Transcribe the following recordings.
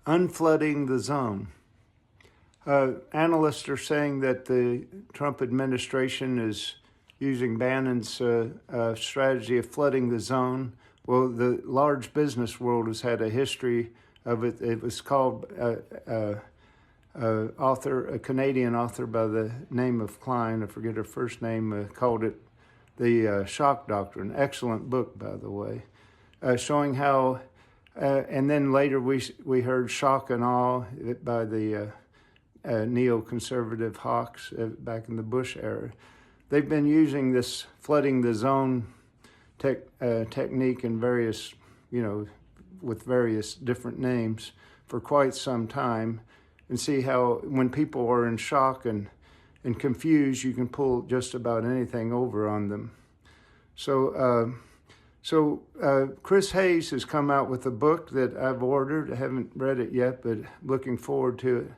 Unflooding the zone. Analysts are saying that the Trump administration is using Bannon's strategy of flooding the zone. Well, the large business world has had a history of it. It was called a Canadian author by the name of Klein, I forget her first name, called it the shock doctrine. Excellent book, by the way, showing how, and then later we heard shock and awe by the neoconservative hawks back in the Bush era. They've been using this flooding the zone technique in various, with various different names for quite some time, and see how when people are in shock and confused, you can pull just about anything over on them. So Chris Hayes has come out with a book that I've ordered. I haven't read it yet, but looking forward to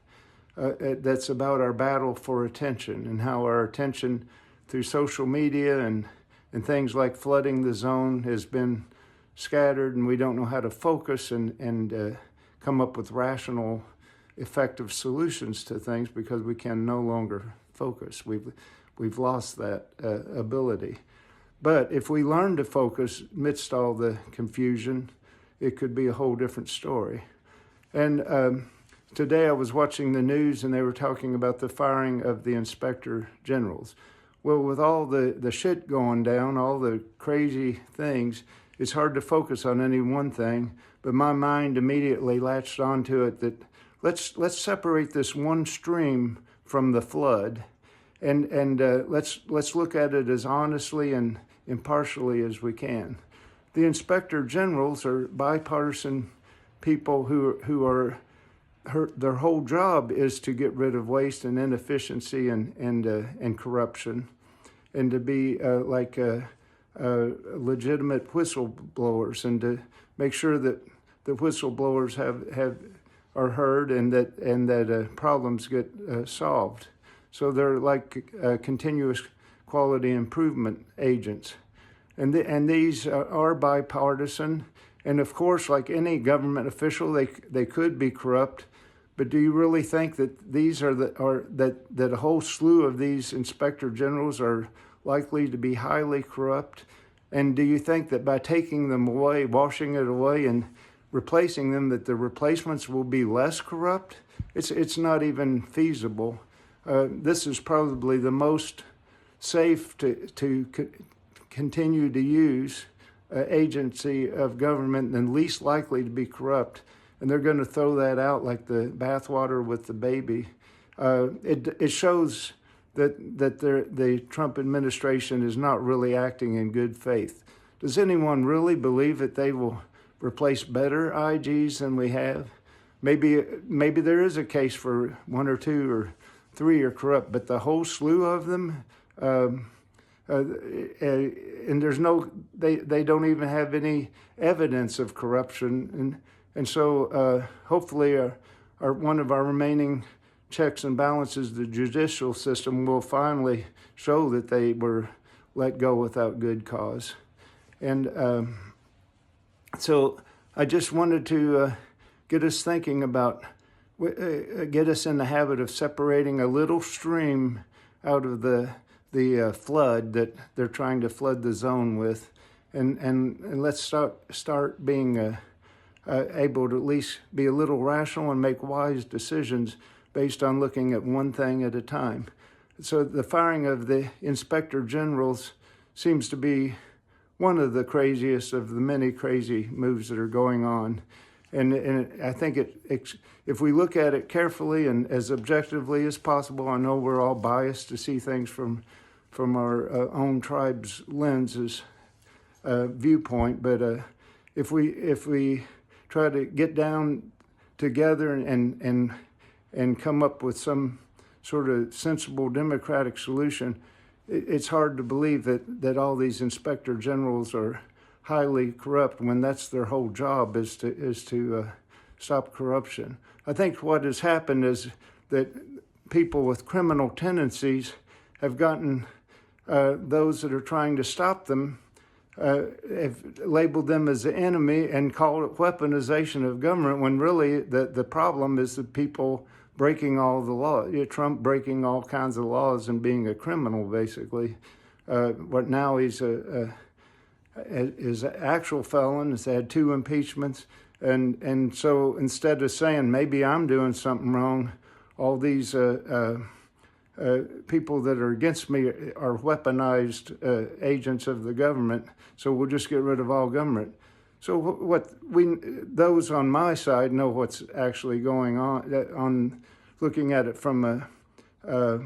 it. That's about our battle for attention and how our attention through social media and things like flooding the zone has been scattered, and we don't know how to focus and come up with rational, effective solutions to things because we can no longer focus. We've lost that ability. But if we learn to focus amidst all the confusion, it could be a whole different story. And today I was watching the news and they were talking about the firing of the inspector generals. Well, with all the shit going down, all the crazy things, it's hard to focus on any one thing, but my mind immediately latched onto it that let's separate this one stream from the flood, and let's look at it as honestly and impartially as we can. The inspector generals are bipartisan people who are their whole job is to get rid of waste and inefficiency and corruption, and to be legitimate whistleblowers, and to make sure that the whistleblowers are heard and that problems get solved. So they're like continuous quality improvement agents, and these are bipartisan. And of course, like any government official, they could be corrupt. But do you really think that these that a whole slew of these inspector generals are likely to be highly corrupt? And do you think that by taking them away, washing it away, and replacing them, that the replacements will be less corrupt? It's not even feasible. This is probably the most safe to continue to use agency of government and least likely to be corrupt. And they're going to throw that out like the bathwater with the baby. It shows that the Trump administration is not really acting in good faith. Does anyone really believe that they will replace better IGs than we have? Maybe there is a case for one or two or three are corrupt, but the whole slew of them, and there's they don't even have any evidence of corruption, and so hopefully one of our remaining checks and balances, the judicial system, will finally show that they were let go without good cause. And so I just wanted to get us thinking about, get us in the habit of separating a little stream out of the flood that they're trying to flood the zone with, and let's start being able to at least be a little rational and make wise decisions based on looking at one thing at a time. So the firing of the inspector generals seems to be one of the craziest of the many crazy moves that are going on. And I think if we look at it carefully and as objectively as possible, I know we're all biased to see things from our own tribe's lenses, viewpoint, but if we try to get down together and come up with some sort of sensible democratic solution, it's hard to believe that all these inspector generals are highly corrupt when that's their whole job is to stop corruption. I think what has happened is that people with criminal tendencies have gotten those that are trying to stop them have labeled them as the enemy and called it weaponization of government, when really the problem is the people breaking all the laws. Trump breaking all kinds of laws and being a criminal, basically. But now he's is an actual felon. He's had 2 impeachments. And so instead of saying, maybe I'm doing something wrong, all these people that are against me are weaponized agents of the government, so we'll just get rid of all government. So those on my side know what's actually going on looking at it from a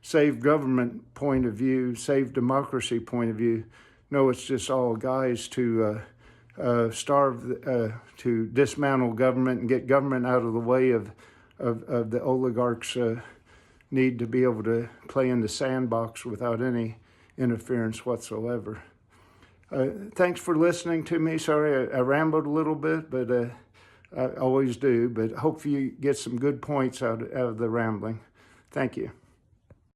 save government point of view, save democracy point of view. No, it's just all guys to to dismantle government and get government out of the way of the oligarchs' need to be able to play in the sandbox without any interference whatsoever. Thanks for listening to me. Sorry, I rambled a little bit, but I always do. But hope you get some good points out of the rambling. Thank you.